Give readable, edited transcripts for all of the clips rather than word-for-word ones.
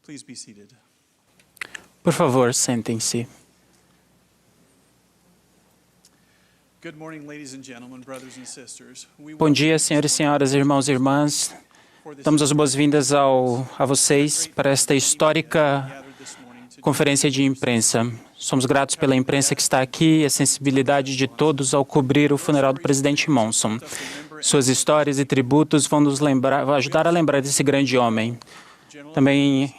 Please be seated. Por favor, sentem-se. Good morning, ladies and gentlemen, brothers and sisters. Bom dia, senhores e senhoras, irmãos e irmãs. Damos as boas-vindas a vocês para esta histórica conferência de imprensa. Somos gratos pela imprensa que está aqui e a sensibilidade de todos ao cobrir o funeral do presidente Monson. Suas histórias e tributos vão ajudar a lembrar desse grande homem. Também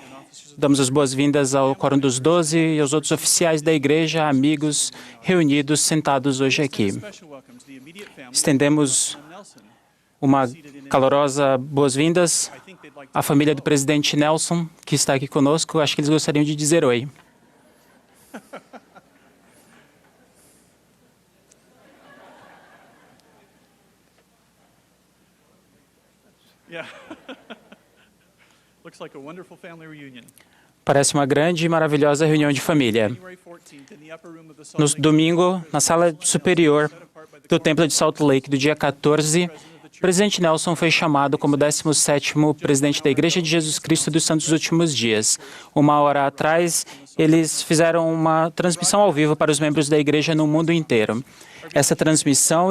damos as boas-vindas ao Quórum dos 12 e aos outros oficiais da igreja, amigos reunidos, sentados hoje aqui. Estendemos uma calorosa boas-vindas à família do presidente Nelson, que está aqui conosco. Acho que eles gostariam de dizer oi. Parece uma grande e maravilhosa reunião de família. No domingo, na sala superior do Templo de Salt Lake, do dia 14, o presidente Nelson foi chamado como 17º presidente da Igreja de Jesus Cristo dos Santos dos Últimos Dias. Uma hora atrás, eles fizeram uma transmissão ao vivo para os membros da igreja no mundo inteiro. Essa transmissão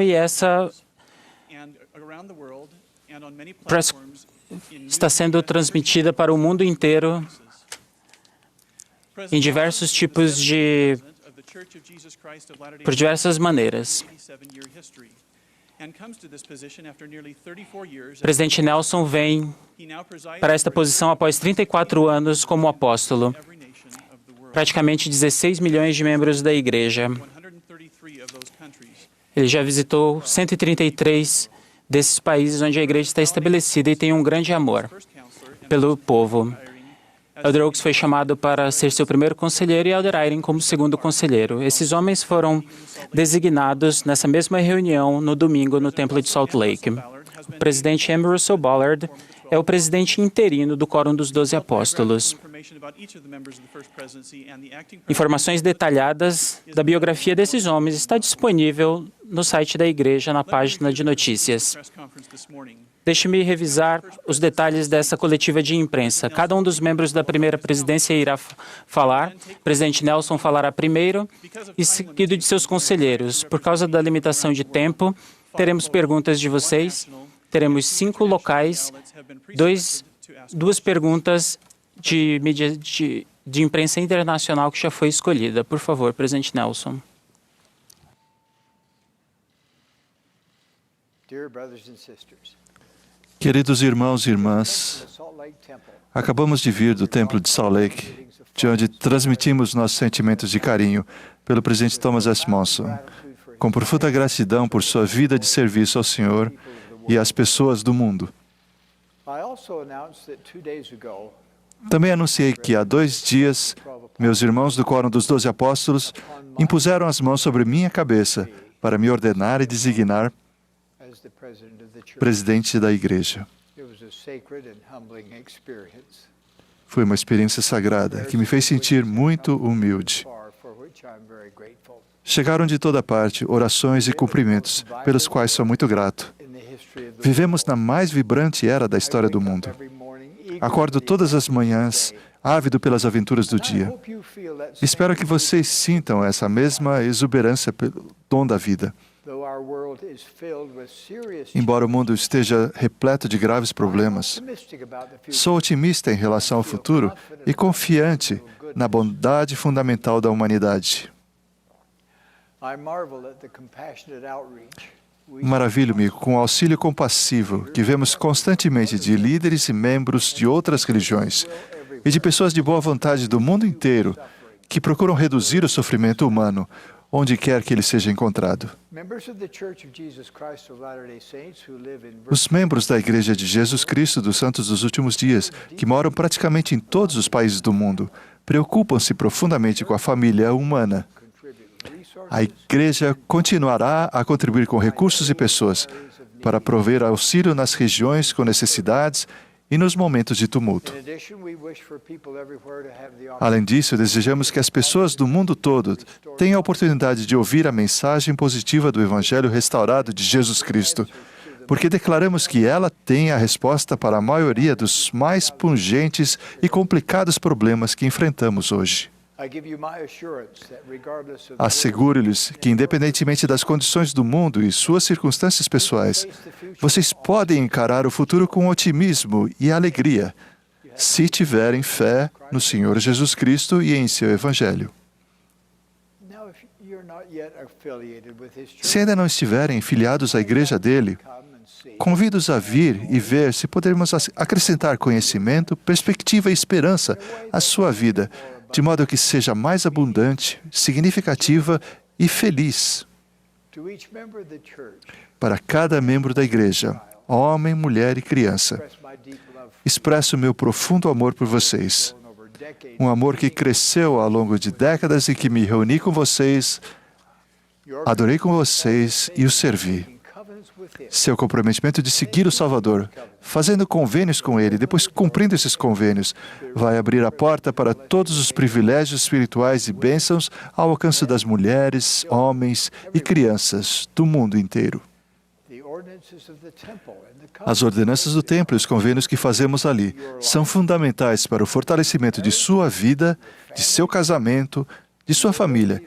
está sendo transmitida para o mundo inteiro em diversos tipos por diversas maneiras. O presidente Nelson vem para esta posição após 34 anos como apóstolo. Praticamente 16 milhões de membros da igreja. Ele já visitou 133 desses países onde a igreja está estabelecida e tem um grande amor pelo povo. Elder Oaks foi chamado para ser seu primeiro conselheiro e Elder Eyring como segundo conselheiro. Esses homens foram designados nessa mesma reunião no domingo no Templo de Salt Lake. O presidente M. Russell Ballard é o presidente interino do Quórum dos 12 Apóstolos. Informações detalhadas da biografia desses homens está disponível no site da igreja, na página de notícias. Deixe-me revisar os detalhes dessa coletiva de imprensa. Cada um dos membros da primeira presidência irá falar. O presidente Nelson falará primeiro e seguido de seus conselheiros. Por causa da limitação de tempo, teremos perguntas de vocês. Teremos 5 locais, 2 perguntas de mídia de imprensa internacional que já foi escolhida. Por favor, presidente Nelson. Queridos irmãos e irmãs, acabamos de vir do Templo de Salt Lake, de onde transmitimos nossos sentimentos de carinho pelo presidente Thomas S. Monson, com profunda gratidão por sua vida de serviço ao Senhor e às pessoas do mundo. Também anunciei que há 2 dias, meus irmãos do Quórum dos 12 Apóstolos impuseram as mãos sobre minha cabeça para me ordenar e designar presidente da igreja. Foi uma experiência sagrada que me fez sentir muito humilde. Chegaram de toda parte orações e cumprimentos, pelos quais sou muito grato. Vivemos na mais vibrante era da história do mundo. Acordo todas as manhãs, ávido pelas aventuras do dia. Espero que vocês sintam essa mesma exuberância pelo dom da vida. Embora o mundo esteja repleto de graves problemas, sou otimista em relação ao futuro e confiante na bondade fundamental da humanidade. Maravilho-me com o auxílio compassivo que vemos constantemente de líderes e membros de outras religiões e de pessoas de boa vontade do mundo inteiro que procuram reduzir o sofrimento humano, onde quer que ele seja encontrado. Os membros da Igreja de Jesus Cristo dos Santos dos Últimos Dias, que moram praticamente em todos os países do mundo, preocupam-se profundamente com a família humana. A Igreja continuará a contribuir com recursos e pessoas para prover auxílio nas regiões com necessidades e nos momentos de tumulto. Além disso, desejamos que as pessoas do mundo todo tenham a oportunidade de ouvir a mensagem positiva do Evangelho restaurado de Jesus Cristo, porque declaramos que ela tem a resposta para a maioria dos mais pungentes e complicados problemas que enfrentamos hoje. Asseguro-lhes que, independentemente das condições do mundo e suas circunstâncias pessoais, vocês podem encarar o futuro com otimismo e alegria, se tiverem fé no Senhor Jesus Cristo e em seu Evangelho. Se ainda não estiverem filiados à igreja dele, convido-os a vir e ver se podemos acrescentar conhecimento, perspectiva e esperança à sua vida, de modo que seja mais abundante, significativa e feliz. Para cada membro da igreja, homem, mulher e criança, expresso meu profundo amor por vocês. Um amor que cresceu ao longo de décadas em que me reuni com vocês, adorei com vocês e os servi. Seu comprometimento de seguir o Salvador, fazendo convênios com Ele, depois cumprindo esses convênios, vai abrir a porta para todos os privilégios espirituais e bênçãos ao alcance das mulheres, homens e crianças do mundo inteiro. As ordenanças do templo e os convênios que fazemos ali são fundamentais para o fortalecimento de sua vida, de seu casamento, de sua família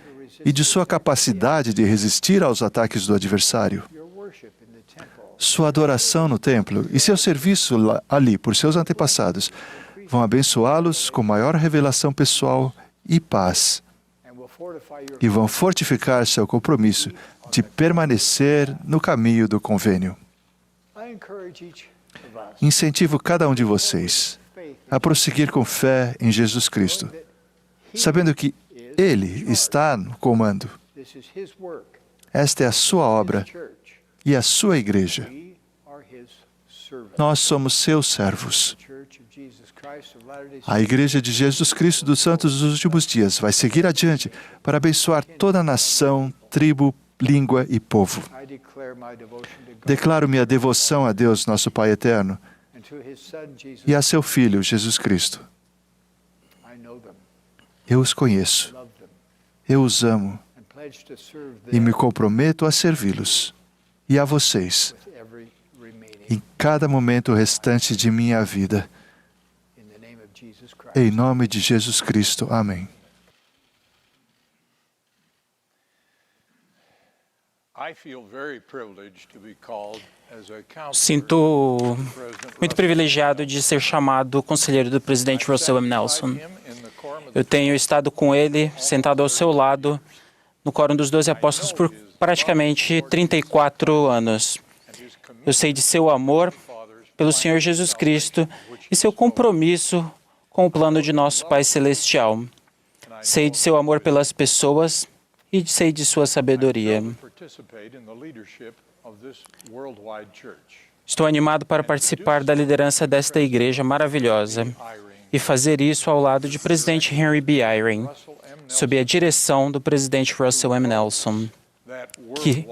e de sua capacidade de resistir aos ataques do adversário. Sua adoração no templo e seu serviço ali por seus antepassados vão abençoá-los com maior revelação pessoal e paz. E vão fortificar seu compromisso de permanecer no caminho do convênio. Incentivo cada um de vocês a prosseguir com fé em Jesus Cristo, sabendo que Ele está no comando. Esta é a sua obra e a sua igreja. Nós somos seus servos. A Igreja de Jesus Cristo dos Santos dos Últimos Dias vai seguir adiante para abençoar toda a nação, tribo, língua e povo. Declaro minha devoção a Deus, nosso Pai eterno, e a seu Filho, Jesus Cristo. Eu os conheço, eu os amo e me comprometo a servi-los e a vocês em cada momento restante de minha vida. Em nome de Jesus Cristo. Amém. Sinto muito privilegiado de ser chamado conselheiro do presidente Russell M. Nelson. Eu tenho estado com ele, sentado ao seu lado, no Quórum dos 12 Apóstolos por praticamente 34 anos. Eu sei de seu amor pelo Senhor Jesus Cristo e seu compromisso com o plano de nosso Pai Celestial. Sei de seu amor pelas pessoas e sei de sua sabedoria. Estou animado para participar da liderança desta igreja maravilhosa e fazer isso ao lado de presidente Henry B. Eyring, sob a direção do presidente Russell M. Nelson, que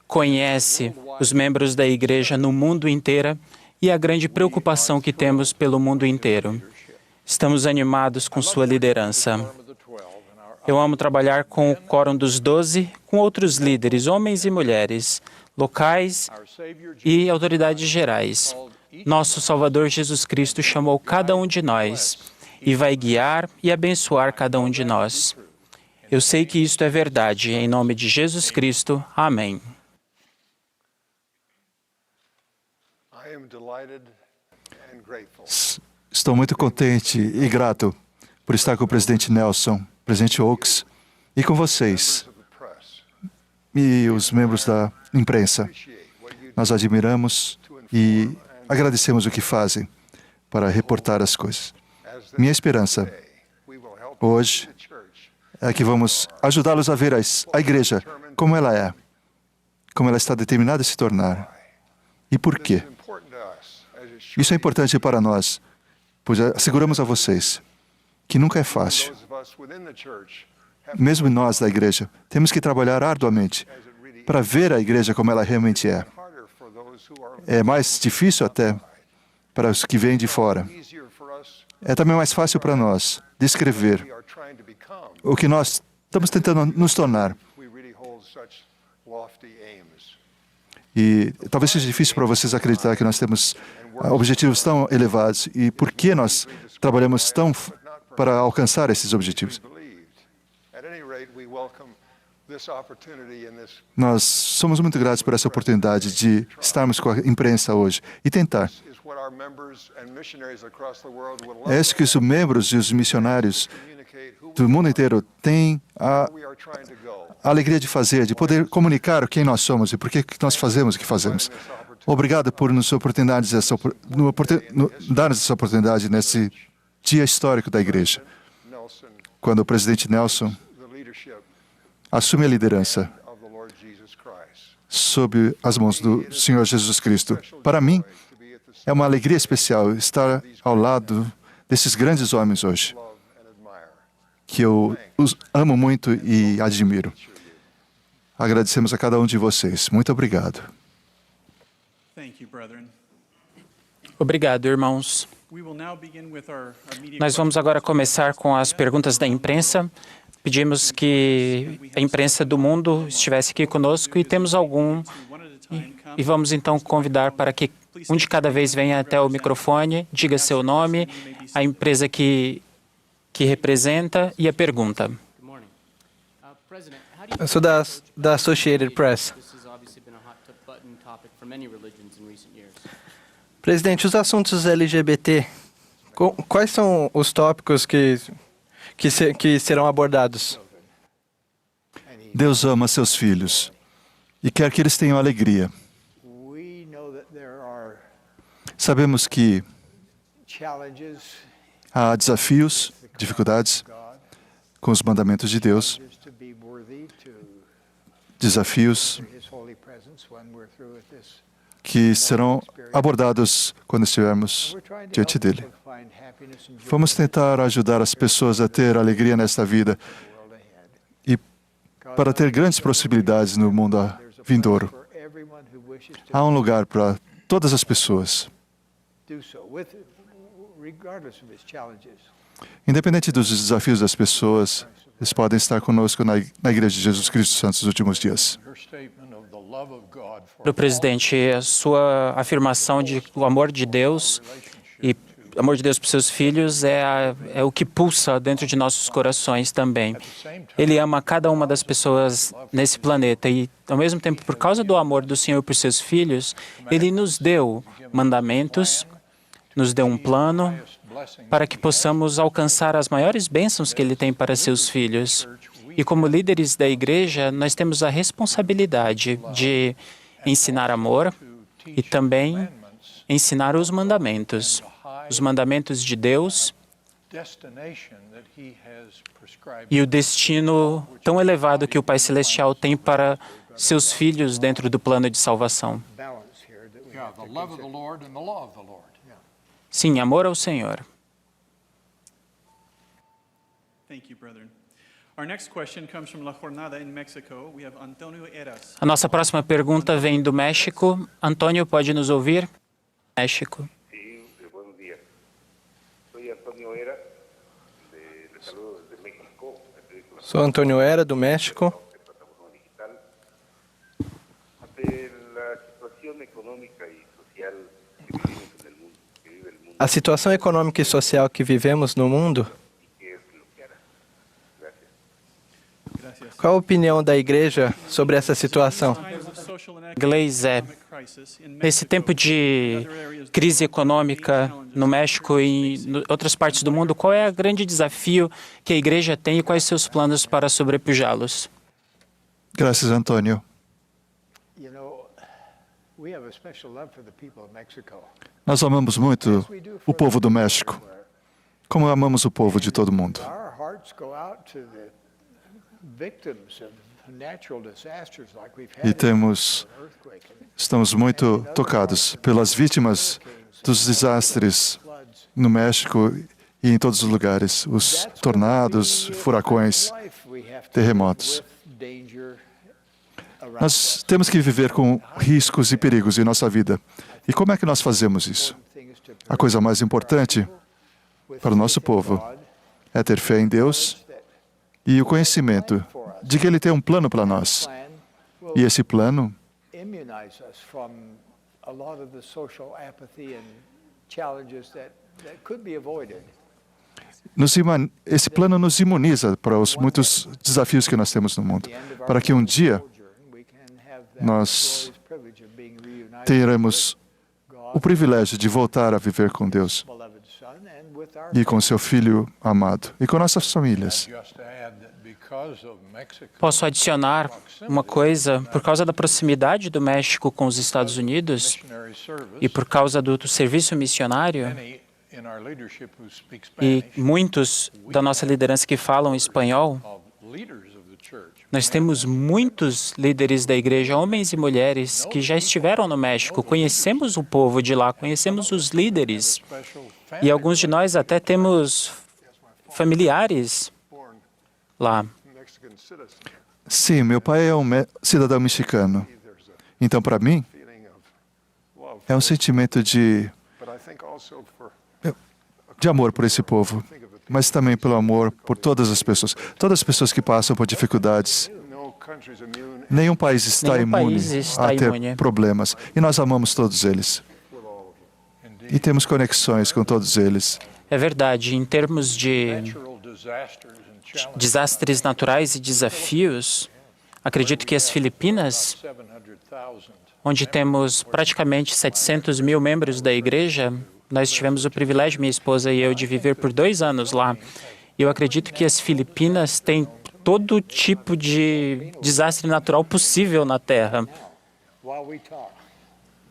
conhece os membros da igreja no mundo inteiro e a grande preocupação que temos pelo mundo inteiro. Estamos animados com sua liderança. Eu amo trabalhar com o Quórum dos 12, com outros líderes, homens e mulheres, locais e autoridades gerais. Nosso Salvador Jesus Cristo chamou cada um de nós e vai guiar e abençoar cada um de nós. Eu sei que isto é verdade. Em nome de Jesus Cristo. Amém. Estou muito contente e grato por estar com o presidente Nelson, presidente Oaks, e com vocês e os membros da imprensa. Nós admiramos e agradecemos o que fazem para reportar as coisas. Minha esperança hoje é que vamos ajudá-los a ver a igreja como ela é, como ela está determinada a se tornar. E por quê? Isso é importante para nós, pois asseguramos a vocês que nunca é fácil. Mesmo nós da igreja, temos que trabalhar arduamente para ver a igreja como ela realmente é. É mais difícil até para os que vêm de fora. É também mais fácil para nós descrever o que nós estamos tentando nos tornar. E talvez seja difícil para vocês acreditar que nós temos objetivos tão elevados e por que nós trabalhamos para alcançar esses objetivos. Nós somos muito gratos por essa oportunidade de estarmos com a imprensa hoje e tentar. É isso que os membros e os missionários do mundo inteiro têm a alegria de fazer, de poder comunicar quem nós somos e por que nós fazemos o que fazemos. Obrigado por nos dar-nos essa oportunidade nesse dia histórico da igreja, quando o presidente Nelson assume a liderança sob as mãos do Senhor Jesus Cristo. Para mim, é uma alegria especial estar ao lado desses grandes homens hoje, que eu os amo muito e admiro. Agradecemos a cada um de vocês. Muito obrigado. Obrigado, irmãos. Nós vamos agora começar com as perguntas da imprensa. Pedimos que a imprensa do mundo estivesse aqui conosco e temos algum. E vamos então convidar para que um de cada vez venha até o microfone, diga seu nome, a empresa que representa e a pergunta. Eu sou da Associated Press. Presidente, os assuntos LGBT, quais são os tópicos que serão abordados? Deus ama seus filhos e quer que eles tenham alegria. Sabemos que há desafios, dificuldades com os mandamentos de Deus, desafios que serão abordados quando estivermos diante dele. Vamos tentar ajudar as pessoas a ter alegria nesta vida e para ter grandes possibilidades no mundo vindouro. Há um lugar para todas as pessoas. Independente dos desafios das pessoas, eles podem estar conosco na Igreja de Jesus Cristo dos Santos dos Últimos Dias. O presidente, a sua afirmação de o amor de Deus e o amor de Deus para seus filhos é o que pulsa dentro de nossos corações também. Ele ama cada uma das pessoas nesse planeta e, ao mesmo tempo, por causa do amor do Senhor por seus filhos, Ele nos deu mandamentos, nos deu um plano para que possamos alcançar as maiores bênçãos que Ele tem para seus filhos. E como líderes da igreja, nós temos a responsabilidade de ensinar amor e também ensinar os mandamentos de Deus e o destino tão elevado que o Pai Celestial tem para seus filhos dentro do plano de salvação. Sim, amor ao Senhor. A nossa próxima pergunta vem do México. Antônio, pode nos ouvir? México. Sou Antônio Era, do México. A situação econômica e social que vivemos no mundo. Qual a opinião da igreja sobre essa situação? Inglês nesse tempo de crise econômica no México e em outras partes do mundo, qual é o grande desafio que a igreja tem e quais seus planos para sobrepujá-los? Graças, Antônio. Nós amamos muito o povo do México, como amamos o povo de todo mundo. E estamos muito tocados pelas vítimas dos desastres no México e em todos os lugares, os tornados, furacões, terremotos. Nós temos que viver com riscos e perigos em nossa vida. E como é que nós fazemos isso? A coisa mais importante para o nosso povo é ter fé em Deus e o conhecimento de que Ele tem um plano para nós. E esse plano immunize us from a lot of the social apathy and challenges that could be avoided. Esse plano nos imuniza para os muitos desafios que nós temos no mundo, para que um dia nós tenhamos o privilégio de voltar a viver com Deus e com seu Filho amado e com nossas famílias. Posso adicionar uma coisa? Por causa da proximidade do México com os Estados Unidos e por causa do serviço missionário, e muitos da nossa liderança que falam espanhol, nós temos muitos líderes da igreja, homens e mulheres, que já estiveram no México. Conhecemos o povo de lá, conhecemos os líderes. E alguns de nós até temos familiares lá. Sim, meu pai é um cidadão mexicano. Então, para mim, é um sentimento de amor por esse povo, mas também pelo amor por todas as pessoas que passam por dificuldades. Nenhum país está imune a ter problemas, e nós amamos todos eles. E temos conexões com todos eles. É verdade, em termos de desastres naturais e desafios, acredito que as Filipinas, onde temos praticamente 700 mil membros da igreja, nós tivemos o privilégio, minha esposa e eu, de viver por 2 anos lá. E eu acredito que as Filipinas têm todo tipo de desastre natural possível na Terra.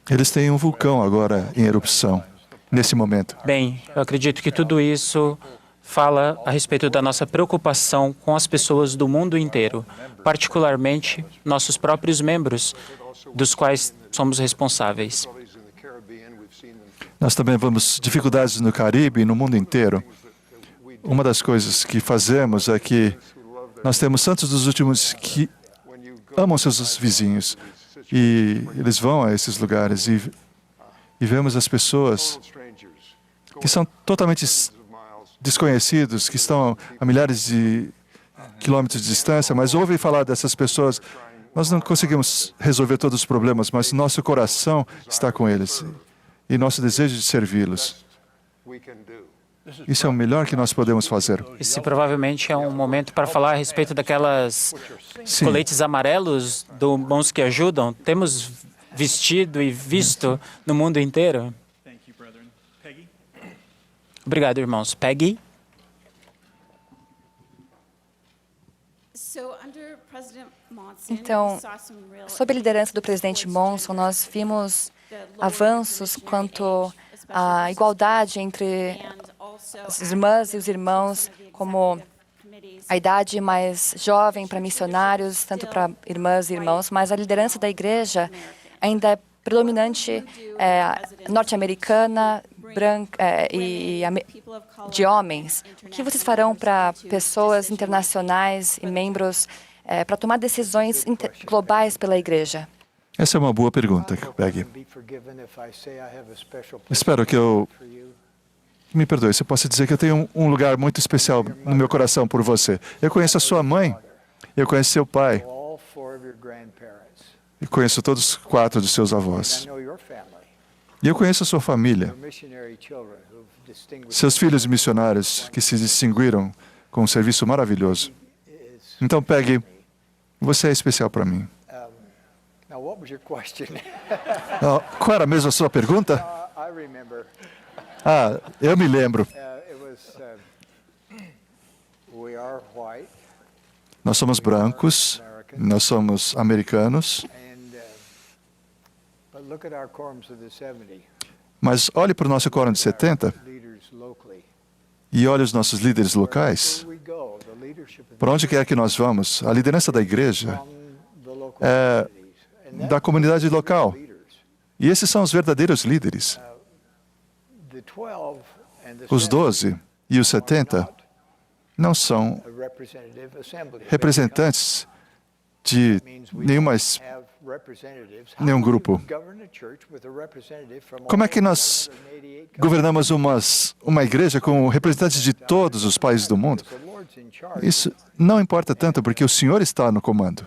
Eles têm um vulcão agora em erupção, nesse momento. Bem, eu acredito que tudo isso fala a respeito da nossa preocupação com as pessoas do mundo inteiro, particularmente nossos próprios membros, dos quais somos responsáveis. Nós também vemos dificuldades no Caribe e no mundo inteiro. Uma das coisas que fazemos é que nós temos santos dos últimos que amam seus vizinhos. E eles vão a esses lugares e vemos as pessoas que são totalmente desconhecidos, que estão a milhares de quilômetros de distância, mas ouvem falar dessas pessoas. Nós não conseguimos resolver todos os problemas, mas nosso coração está com eles. E nosso desejo de servi-los. Isso é o melhor que nós podemos fazer. Esse provavelmente é um momento para falar a respeito daquelas coletes amarelos do Mãos que Ajudam. Temos vestido e visto no mundo inteiro. Obrigado, irmãos. Peggy? Então, sob a liderança do presidente Monson, nós vimos avanços quanto à igualdade entre as irmãs e os irmãos, como a idade mais jovem para missionários, tanto para irmãs e irmãos, mas a liderança da igreja ainda é predominante norte-americana, branca e de homens. O que vocês farão para pessoas internacionais e membros para tomar decisões globais pela igreja? Essa é uma boa pergunta, Peggy. Espero que me perdoe, você possa dizer que eu tenho um lugar muito especial no meu coração por você. Eu conheço a sua mãe, eu conheço seu pai, e conheço todos os 4 dos seus avós. E eu conheço a sua família, seus filhos missionários que se distinguiram com um serviço maravilhoso. Então, Peggy, você é especial para mim. Qual era mesmo a sua pergunta? Eu me lembro. Nós somos brancos, nós somos americanos. Mas olhe para o nosso quórum de 70 e olhe os nossos líderes locais. Para onde quer que nós vamos, a liderança da igreja é da comunidade local. E esses são os verdadeiros líderes. Os 12 e os 70 não são representantes de nenhum grupo. Como é que nós governamos uma igreja com representantes de todos os países do mundo? Isso não importa tanto, porque o Senhor está no comando.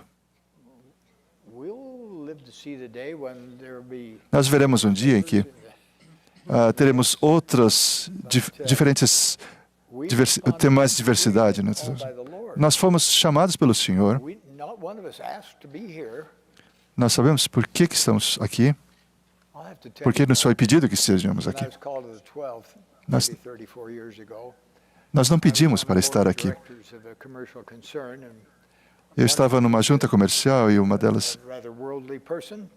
see the day when there will be Nós veremos um dia em que teremos outras diferentes, ter mais diversidade. Né? called by the Lord. Nós fomos chamados pelo Senhor. Not one of us asked to be here. Nós sabemos por que estamos aqui, I'll have to tell por que you, nos foi pedido que estejamos when I aqui. was called to the 12, Nós- maybe 34 years ago, Nós não I was pedimos on the para board estar of aqui. directors of a commercial concern, and Eu estava numa junta comercial e uma delas a rather worldly person,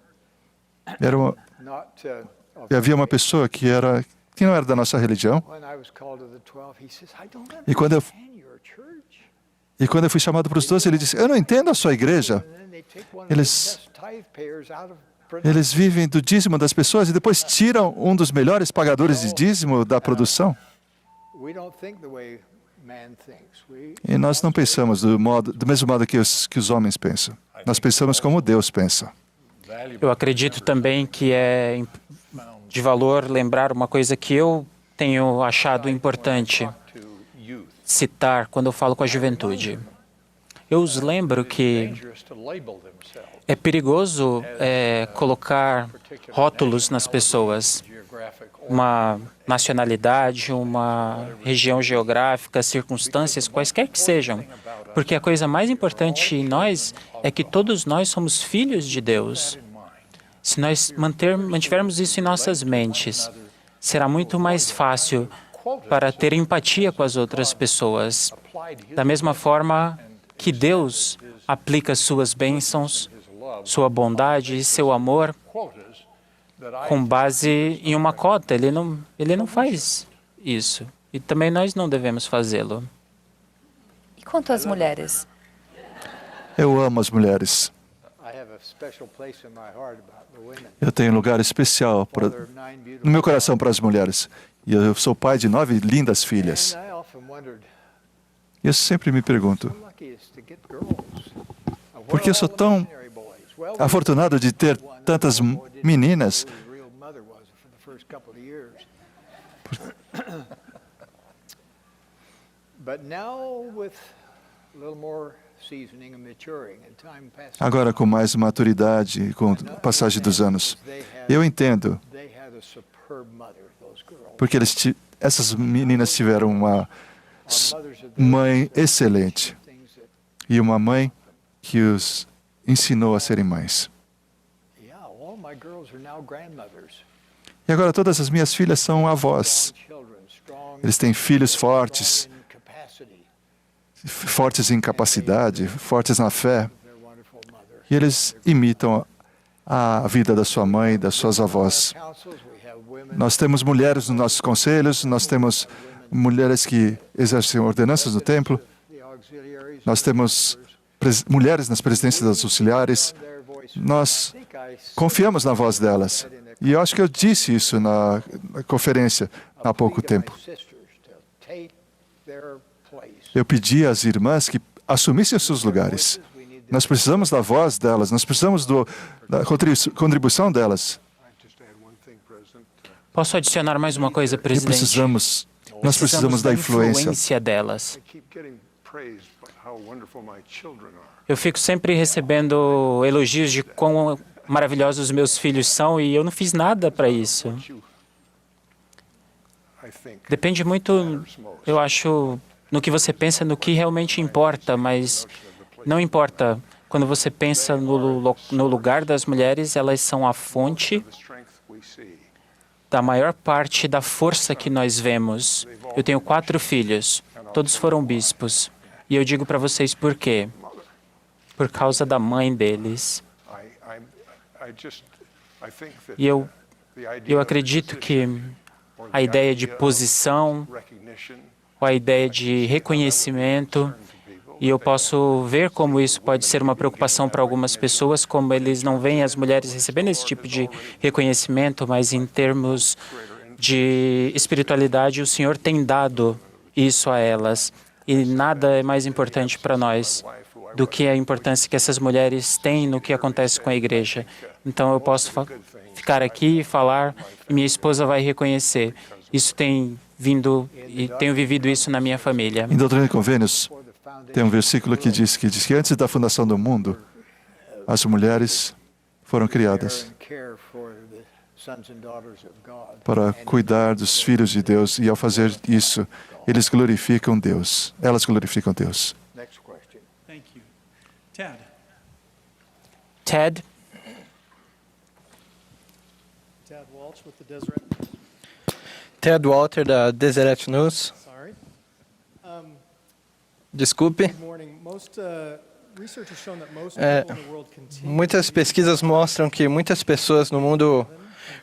era uma, not of e havia uma faith. pessoa que não era da nossa religião. When I was called to the 12, he says, I don't E quando eu understand your church. E quando eu fui chamado para os 12, ele disse: eu não entendo a sua igreja. And then they take one of the Eles- best tithe payers out of production. Eles vivem do dízimo das pessoas e depois tiram um dos melhores pagadores de dízimo da produção. We don't think the way man thinks. E nós não pensamos do mesmo modo que os homens pensam. Nós pensamos como Deus pensa. Eu acredito também que é de valor lembrar uma coisa que eu tenho achado importante citar quando eu falo com a juventude. Eu os lembro que é perigoso colocar rótulos nas pessoas, uma nacionalidade, uma região geográfica, circunstâncias, quaisquer que sejam, porque a coisa mais importante em nós é que todos nós somos filhos de Deus. Se nós mantivermos isso em nossas mentes, será muito mais fácil para ter empatia com as outras pessoas. Da mesma forma que Deus aplica suas bênçãos, sua bondade e seu amor com base em uma cota. Ele não faz isso. E também nós não devemos fazê-lo. E quanto às mulheres? Eu amo as mulheres. I have a special place in my heart about the women. Eu tenho um lugar especial Father of 9 no beautiful meu coração para as mulheres. E eu sou pai de 9 lindas filhas. And I often wondered, E eu sempre me pergunto, how lucky is to get girls? por que eu sou tão afortunado de ter tantas meninas? Agora, com mais maturidade, com a passagem dos anos, eu entendo porque essas meninas tiveram uma mãe excelente e uma mãe que os ensinou a serem mães. E agora todas as minhas filhas são avós. Eles têm filhos fortes, fortes em capacidade, fortes na fé. E eles imitam a vida da sua mãe e das suas avós. Nós temos mulheres nos nossos conselhos, nós temos mulheres que exercem ordenanças no templo, nós temos mulheres nas presidências das auxiliares. Nós confiamos na voz delas. E eu acho que eu disse isso na conferência há pouco tempo. Eu pedi às irmãs que assumissem os seus lugares. Nós precisamos da voz delas, nós precisamos da contribuição delas. Posso adicionar mais uma coisa, E presidente? nós precisamos da influência. delas. Eu fico sempre recebendo elogios de quão maravilhosos meus filhos são e eu não fiz nada para isso. Depende muito, eu acho, no que você pensa, no que realmente importa, mas não importa. Quando você pensa no lugar das mulheres, elas são a fonte da maior parte da força que nós vemos. Eu tenho 4 filhos, todos foram bispos. E eu digo para vocês por quê. Por causa da mãe deles. E eu acredito que a ideia de posição, ou a ideia de reconhecimento, e eu posso ver como isso pode ser uma preocupação para algumas pessoas, como eles não veem as mulheres recebendo esse tipo de reconhecimento, mas em termos de espiritualidade, o Senhor tem dado isso a elas. E nada é mais importante para nós do que a importância que essas mulheres têm no que acontece com a igreja. Então eu posso ficar aqui e falar, e minha esposa vai reconhecer. Isso tem vindo, e tenho vivido isso na minha família. Em Doutrina e Convênios, tem um versículo que diz que antes da fundação do mundo, as mulheres foram criadas para cuidar dos filhos de Deus, e ao fazer isso, eles glorificam Deus. Elas glorificam Deus. Thank you. Ted. Ted, Ted Walsh with the Deseret. Ted Walter, da Deseret News. Sorry. Desculpe. Good morning. Most research has shown that most É, people in the world continue muitas pesquisas mostram que muitas pessoas no mundo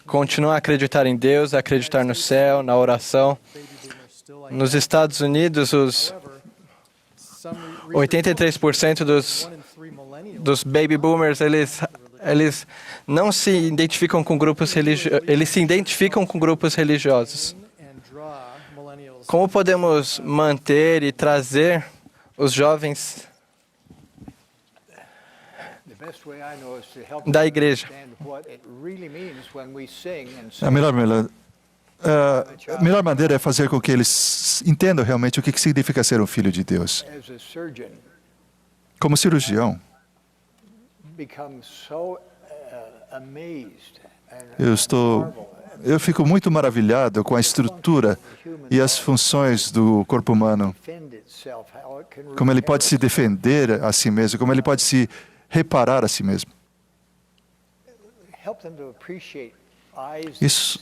continuam a acreditar em Deus, a acreditar no céu, na oração. baby boomers still like Nos Estados Unidos, os However, some 83% one in three millennials dos baby boomers, eles não se identificam com grupos religiosos, eles se identificam com grupos religiosos. and draw millennials Como podemos manter e trazer os jovens da igreja? A melhor maneira é fazer com que eles entendam realmente o que significa ser um filho de Deus. Como cirurgião, eu fico muito maravilhado com a estrutura e as funções do corpo humano. Como ele pode se defender a si mesmo, como ele pode se reparar a si mesmo. Isso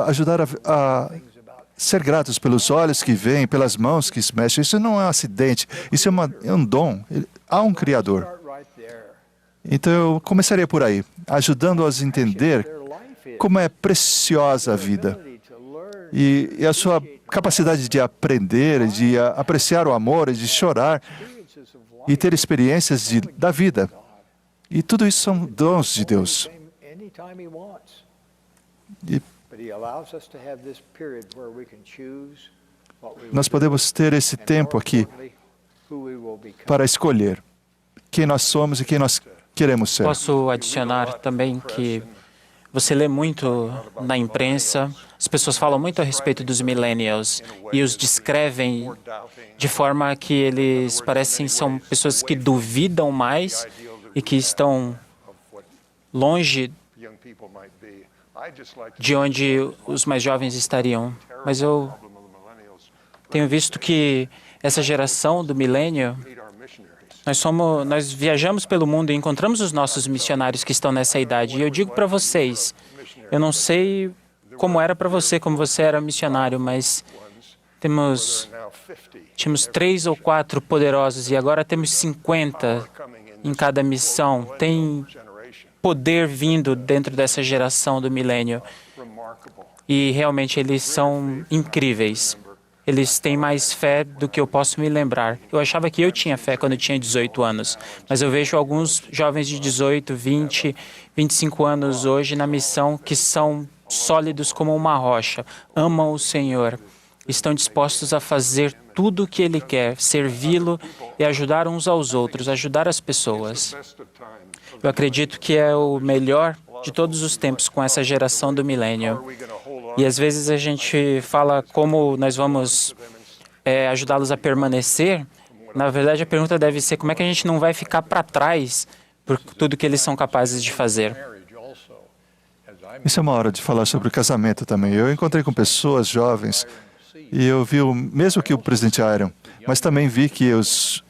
ajudar a ser gratos pelos olhos que veem, pelas mãos que se mexem. Isso não é um acidente, isso é um dom. Há um Criador. Então eu começaria por aí, ajudando-os a entender como é preciosa a vida e a sua capacidade de aprender, de apreciar o amor, de chorar e ter experiências da vida. E tudo isso são dons de Deus. E nós podemos ter esse tempo aqui para escolher quem nós somos e quem nós queremos ser. posso adicionar também que você lê muito na imprensa, as pessoas falam muito a respeito dos millennials e os descrevem de forma que eles parecem são pessoas que duvidam mais e que estão longe de onde os mais jovens estariam. Mas eu tenho visto que essa geração do milênio, nós viajamos pelo mundo e encontramos os nossos missionários que estão nessa idade. E eu digo para vocês, eu não sei como era para você, como você era missionário, mas tínhamos 3 ou 4 poderosos e agora temos 50 em cada missão. Tem poder vindo dentro dessa geração do milênio. E realmente eles são incríveis. Eles têm mais fé do que eu posso me lembrar. Eu achava que eu tinha fé quando eu tinha 18 anos, mas eu vejo alguns jovens de 18, 20, 25 anos hoje na missão que são sólidos como uma rocha, amam o Senhor, estão dispostos a fazer tudo o que Ele quer, servi-lo e ajudar uns aos outros, ajudar as pessoas. Eu acredito que é o melhor de todos os tempos com essa geração do milênio. E às vezes a gente fala como nós vamos ajudá-los a permanecer. Na verdade, a pergunta deve ser como é que a gente não vai ficar para trás por tudo que eles são capazes de fazer. Isso é uma hora de falar sobre o casamento também. Eu encontrei com pessoas jovens e eu vi o mesmo que o presidente Iron, mas também vi que os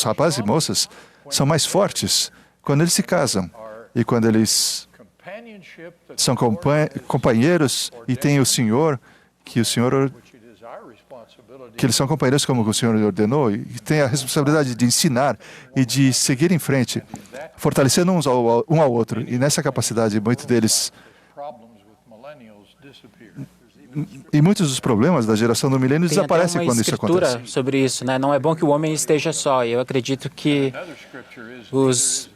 rapazes e moças são mais fortes quando eles se casam e quando eles são companheiros e têm o Senhor, que eles são companheiros como o Senhor ordenou e têm a responsabilidade de ensinar e de seguir em frente, fortalecendo um ao outro. E nessa capacidade, muitos deles e muitos dos problemas da geração do milênio desaparecem quando isso acontece. Tem até uma escritura sobre isso, né? Não é bom que o homem esteja só. E eu acredito que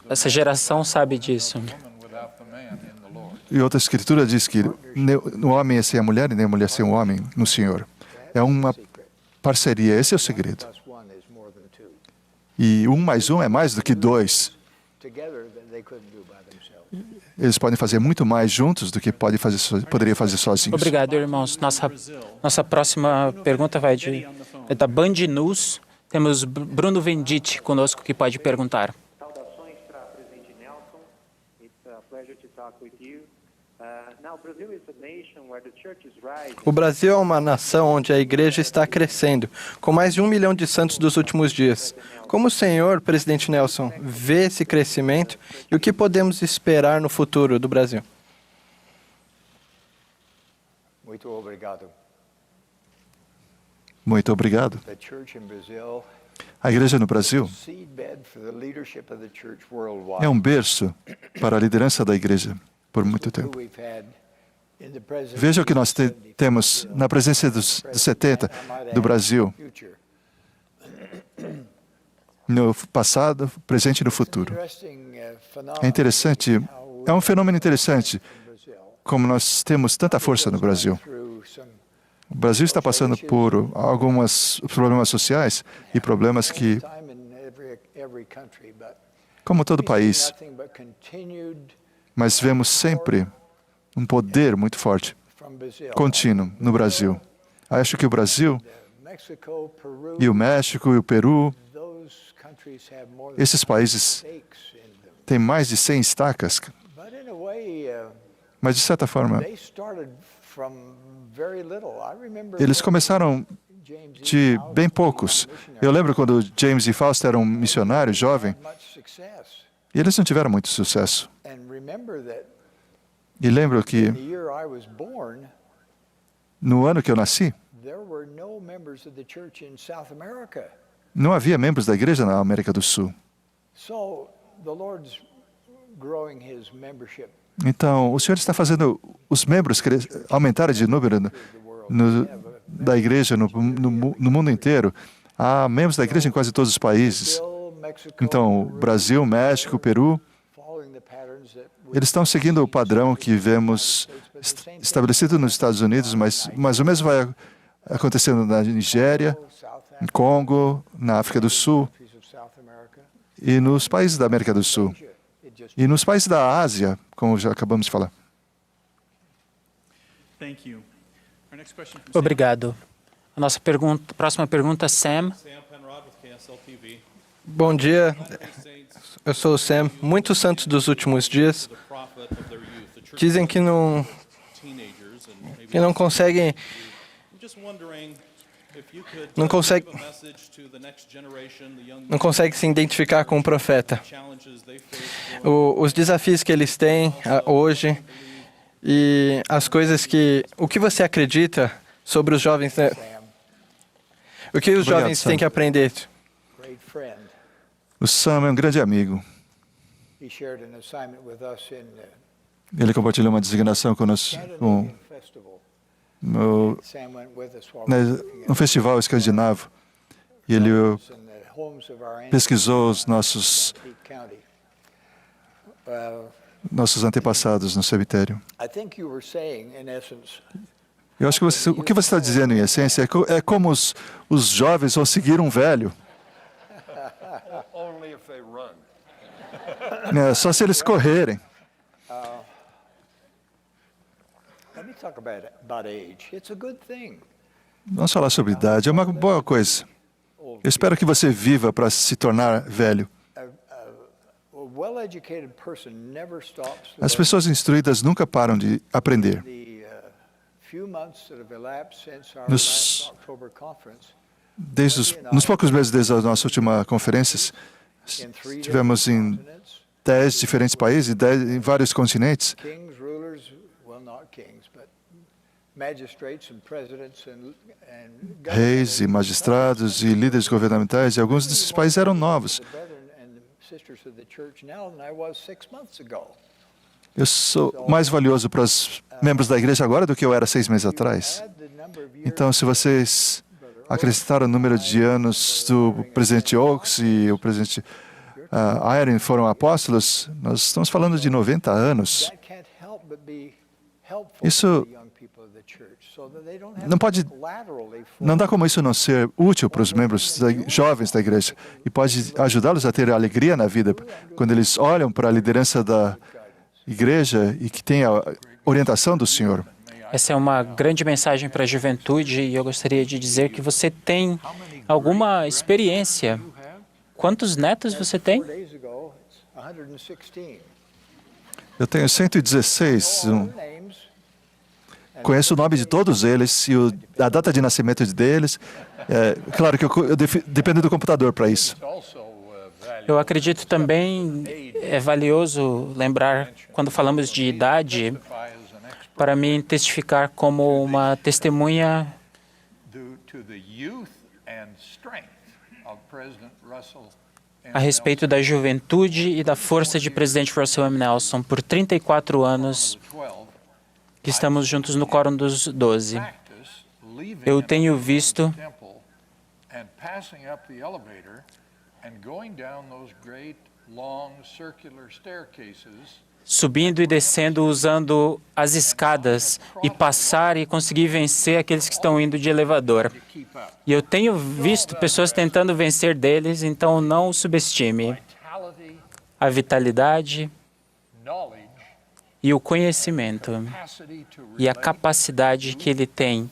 essa geração sabe disso. E outra escritura diz que o homem é sem a mulher e nem a mulher sem o homem no Senhor. É uma parceria, esse é o segredo. E 1 mais 1 é mais do que 2. Eles podem fazer muito mais juntos do que poderia fazer sozinhos. Obrigado, irmãos. Nossa próxima pergunta é da Band News. Temos Bruno Venditti conosco que pode perguntar. Saudações para o presidente Nelson O Brasil é uma nação onde a igreja está crescendo, com mais de 1 milhão de santos dos últimos dias. Como o senhor, presidente Nelson, vê esse crescimento e o que podemos esperar no futuro do Brasil? Muito obrigado. Muito obrigado. The church in Brazil A igreja no Brasil seedbed for the leadership of the church é worldwide. um berço para a liderança da igreja por muito tempo. We've had in the presidency Veja o que nós temos na presença dos 70 do Brasil, future. no passado, presente e no futuro. Interesting É phenomenon interessante, how é um fenômeno interessante in Brazil como nós temos tanta força no Brasil. through some O Brasil está passando por alguns problemas sociais e problemas que, time in every country, but como todo we see país, nothing but continued mas vemos sempre um poder muito forte, from Brazil. contínuo, no Brasil. Acho que o Brasil Mexico, Peru, e o México e o Peru, those countries have more than esses países stakes in them. têm mais de 100 estacas, But in a way, mas de certa forma, they started from very little. I remember eles when começaram James E. de Fausto bem was poucos. a missionary, Eu lembro quando James e Fausto eram missionários, jovem, much success. e eles não tiveram muito sucesso. And remember that E lembro que the year I was born, no ano que eu nasci, there were no members of the church in South America. não havia membros da igreja na América do Sul. So the Lord's growing his membership Então, o Senhor está fazendo os membros aumentarem de número da igreja no mundo inteiro. Há membros da igreja em quase todos os países. Brazil, Mexico, Então, Peru, Brasil, México, Peru, following the patterns that eles estão seguindo o padrão que vemos estabelecido nos Estados Unidos, mas o mesmo vai acontecendo na Nigéria, South em Congo, na África do Sul countries of South America, e nos países da América do Sul. it just E nos países da Ásia, como já acabamos de falar. Thank you. Our next question from Sam. Obrigado. A nossa próxima pergunta, Sam. Sam Penrod with KSL TV. Bom dia, Saints, eu sou o Sam. Muitos santos dos últimos dias the prophet of their youth. The church dizem que teenagers and maybe não conseguem, I'm just wondering if you could não consegue, give a message to the next generation, the young não consegue se identificar com o profeta. challenges they face growing Os desafios que eles têm hoje e as coisas que... O que você acredita sobre os jovens, né? Sam, O que os Obrigado, jovens Sam. têm que aprender? great friend. O Sam é um grande amigo. He shared an assignment with us in Ele compartilhou uma designação conosco Scandinavian Festival. no Sam went with us while we were looking um festival escandinavo. E ele at the homes of our pesquisou os nossos Peak County. antepassados no cemitério. I think you were saying, in essence, Eu acho que o que você está dizendo, em essência, é como os jovens vão seguir um velho. Only if they run. Só se eles correrem. let me talk about age. It's a good thing. Vamos falar sobre idade. É uma boa coisa. Eu espero que você viva para se tornar velho. A well-educated person never stops As pessoas instruídas nunca param de aprender. the few months that have elapsed since our Nos- last October conference. Nos poucos meses desde a nossa última conferência, In three estivemos em different continents, 10 diferentes países, em vários continentes. kings, rulers, well, not kings, but magistrates and presidents and Reis e magistrados e líderes governamentais, e alguns desses países eram novos. the brethren and the sisters of the church now than I was 6 months ago. Eu sou mais valioso para os membros da igreja agora do que eu era 6 meses atrás. Add the number of years Então, se vocês acrescentar o número de anos do presidente Oaks e o presidente Eyring foram apóstolos, nós estamos falando de 90 anos. that can't help but be helpful Isso to the young people of the church so that they don't have não to pode- look laterally for Não dá como isso não ser útil para os membros jovens da igreja e pode ajudá-los a ter alegria na vida quando eles olham para a liderança da igreja e que tem a orientação do Senhor. Essa é uma grande mensagem para a juventude e eu gostaria de dizer que você tem alguma experiência. Quantos netos você tem? 4 days ago, it's 116. Eu tenho 116. names. Conheço o nome de todos eles e a data de nascimento deles. Claro que dependo do computador para isso. Eu acredito também é valioso lembrar, quando falamos de idade, para mim testificar como uma testemunha a respeito da juventude e da força de presidente Russell M. Nelson. Por 34 anos que estamos juntos no Quórum dos 12. Eu tenho visto subindo e descendo usando as escadas e passar e conseguir vencer aqueles que estão indo de elevador. E eu tenho visto pessoas tentando vencer deles, então não o subestime. A vitalidade e o conhecimento e a capacidade que ele tem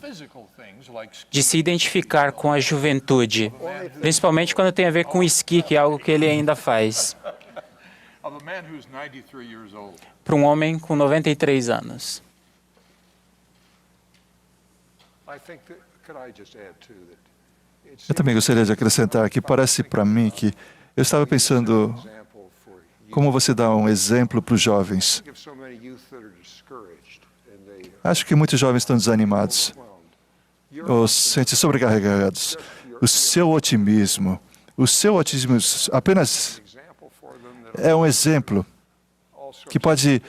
de se identificar com a juventude, principalmente quando tem a ver com esqui, que é algo que ele ainda faz. Para um homem com 93 anos. Eu também gostaria de acrescentar que parece para mim que eu estava pensando como você dá um exemplo para os jovens. Acho que muitos jovens estão desanimados ou se sentem sobrecarregados. O seu otimismo apenas é um exemplo que pode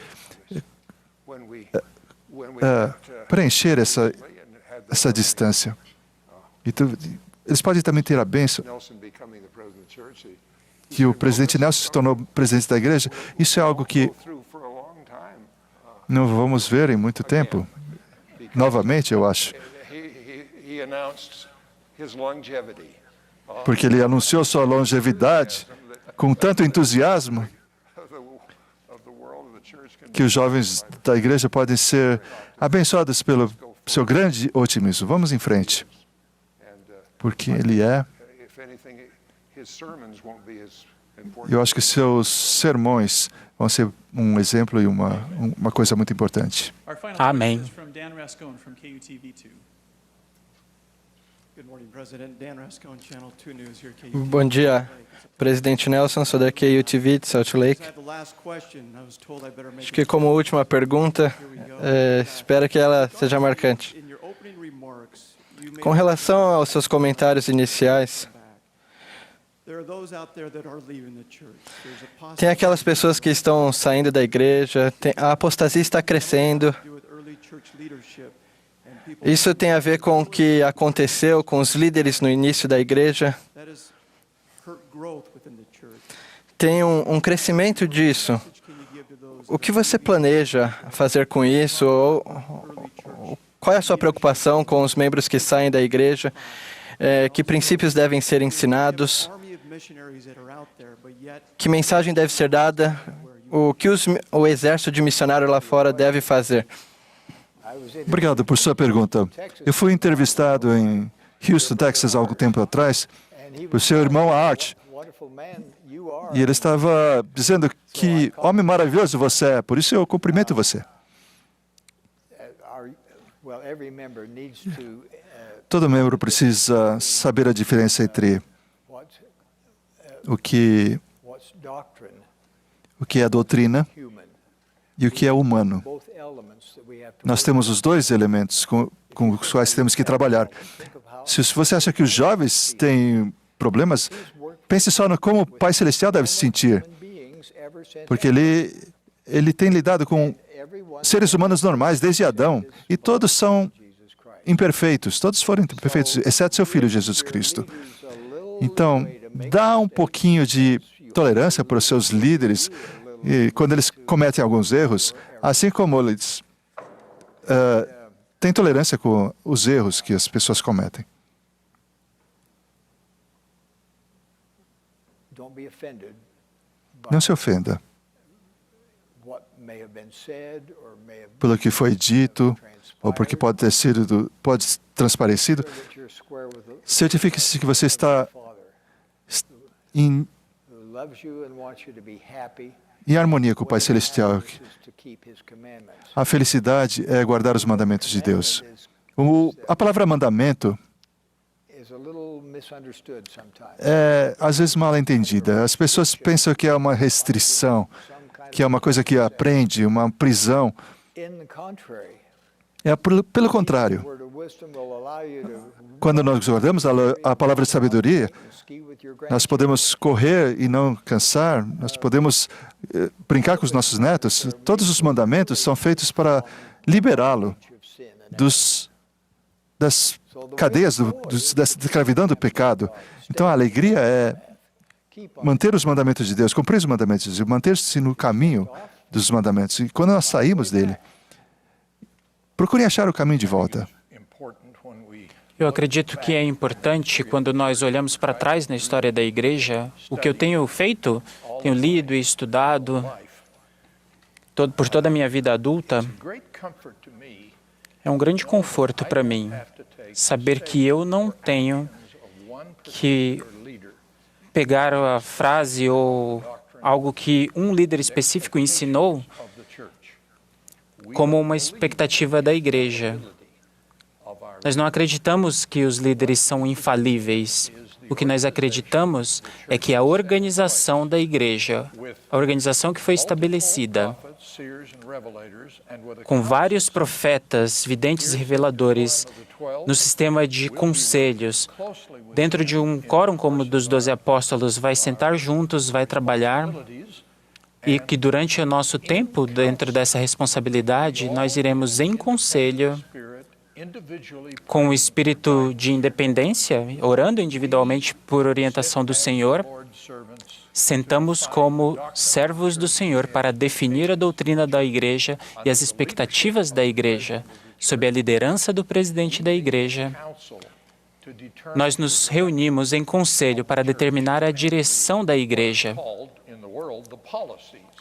preencher essa distância. Eles podem também ter a bênção que o presidente Nelson se tornou presidente da igreja. Isso é algo que não vamos ver em muito tempo. Novamente, eu acho. Porque ele anunciou sua longevidade com tanto entusiasmo que os jovens da igreja podem ser abençoados pelo seu grande otimismo. Vamos em frente. Porque ele é. Eu acho que seus sermões vão ser um exemplo e uma coisa muito importante. Amém. Bom dia, presidente Nelson, sou da KUTV de Salt Lake. Acho que como última pergunta, espero que ela seja marcante. Com relação aos seus comentários iniciais, tem aquelas pessoas que estão saindo da igreja, a apostasia está crescendo. Isso tem a ver com o que aconteceu com os líderes no início da igreja. Tem um crescimento disso. O que você planeja fazer com isso? Qual é a sua preocupação com os membros que saem da igreja? Que princípios devem ser ensinados? Que mensagem deve ser dada? O que o exército de missionário lá fora deve fazer? Obrigado por sua pergunta. Eu fui entrevistado em Houston, Texas, há algum tempo atrás, por seu irmão Art. E ele estava dizendo que homem maravilhoso você é, por isso eu cumprimento você. Todo membro precisa saber a diferença entre o que é doutrina e o que é humano. Nós temos os dois elementos com os quais temos que trabalhar. Se você acha que os jovens têm problemas, pense só no como o Pai Celestial deve se sentir. Porque ele tem lidado com seres humanos normais desde Adão. E todos são imperfeitos. Todos foram imperfeitos, exceto seu Filho Jesus Cristo. Então, dá um pouquinho de tolerância para os seus líderes e quando eles cometem alguns erros, assim como eles têm tolerância com os erros que as pessoas cometem. Não se ofenda pelo que foi dito ou porque pode ter transparecido. Certifique-se que você está em harmonia com o Pai Celestial. is to keep His commandments. A felicidade é guardar os mandamentos de Deus. A palavra mandamento Is a little misunderstood sometimes. é, às vezes, mal entendida. As pessoas pensam que é uma restrição, que é uma coisa que aprende, uma prisão. In the contrary, Pelo contrário, the word of wisdom will allow you to quando nós guardamos a palavra de sabedoria, ski with your nós podemos correr e não cansar, nós podemos brincar com os nossos netos. Todos os mandamentos são feitos para liberá-lo das cadeias, da escravidão do pecado. Então, a alegria é manter os mandamentos de Deus, cumprir os mandamentos de Deus, manter-se no caminho dos mandamentos. E quando nós saímos dele, procure achar o caminho de volta. Eu acredito que é importante, quando nós olhamos para trás na história da igreja, o que eu tenho feito, tenho lido e estudado por toda a minha vida adulta, é um grande conforto para mim saber que eu não tenho que pegar a frase ou algo que um líder específico ensinou como uma expectativa da igreja. Nós não acreditamos que os líderes são infalíveis. O que nós acreditamos é que a organização da igreja, a organização que foi estabelecida, com vários profetas, videntes e reveladores, no sistema de conselhos, dentro de um quórum como o dos 12 apóstolos, vai sentar juntos, vai trabalhar, e que durante o nosso tempo, dentro dessa responsabilidade, nós iremos em conselho, com o espírito de independência, orando individualmente por orientação do Senhor, sentamos como servos do Senhor para definir a doutrina da igreja e as expectativas da igreja, sob a liderança do presidente da igreja. Nós nos reunimos em conselho para determinar a direção da igreja,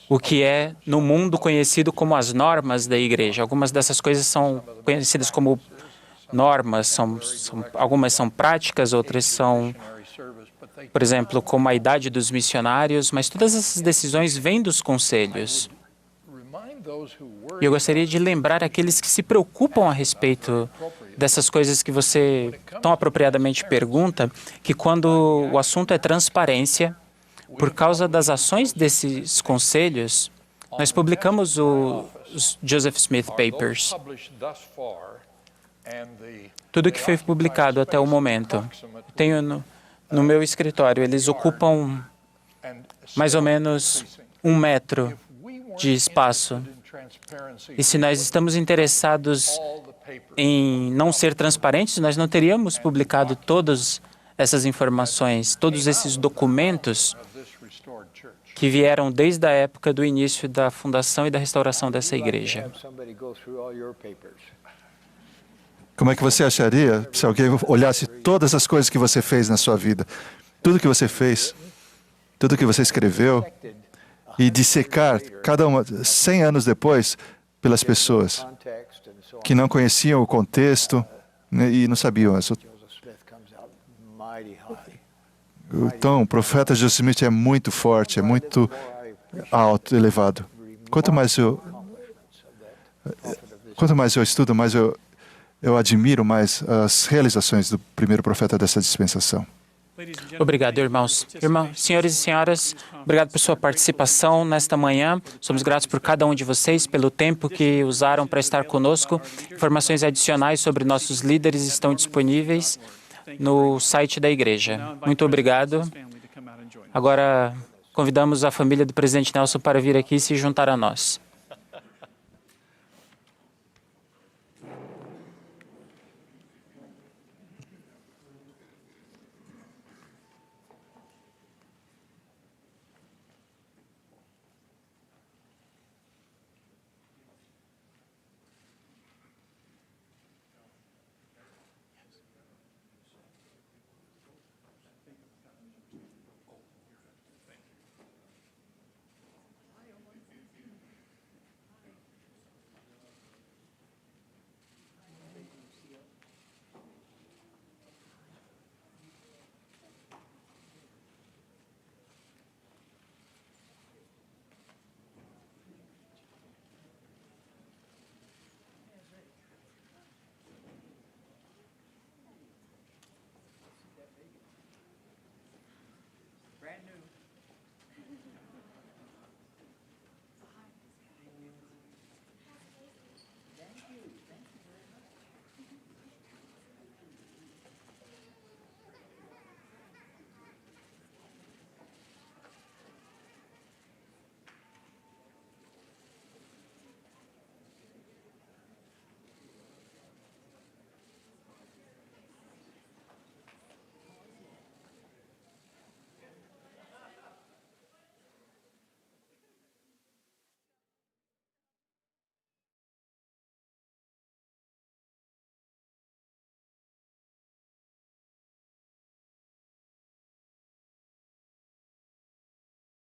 o que é no mundo conhecido como as normas da igreja. Algumas dessas coisas são conhecidas como normas, algumas são práticas, outras são, por exemplo, como a idade dos missionários, mas todas essas decisões vêm dos conselhos. E eu gostaria de lembrar aqueles que se preocupam a respeito dessas coisas que você tão apropriadamente pergunta, que quando o assunto é transparência, por causa das ações desses conselhos, nós publicamos os Joseph Smith Papers. Tudo que foi publicado até o momento. Tenho no meu escritório, eles ocupam mais ou menos 1 metro de espaço. E se nós estamos interessados em não ser transparentes, nós não teríamos publicado todas essas informações, todos esses documentos que vieram desde a época do início da fundação e da restauração dessa igreja. Como é que você acharia se alguém olhasse todas as coisas que você fez na sua vida? Tudo que você fez, tudo que você escreveu, e dissecar cada uma, 100 anos depois, pelas pessoas que não conheciam o contexto, né, e não sabiam. Então, o profeta Joseph Smith é muito forte, é muito alto, elevado. Quanto mais eu estudo, mais eu admiro mais as realizações do primeiro profeta dessa dispensação. Obrigado, irmãos. Senhores e senhoras, obrigado por sua participação nesta manhã. Somos gratos por cada um de vocês, pelo tempo que usaram para estar conosco. Informações adicionais sobre nossos líderes estão disponíveis no site da igreja. Muito obrigado. Agora, convidamos a família do presidente Nelson para vir aqui e se juntar a nós.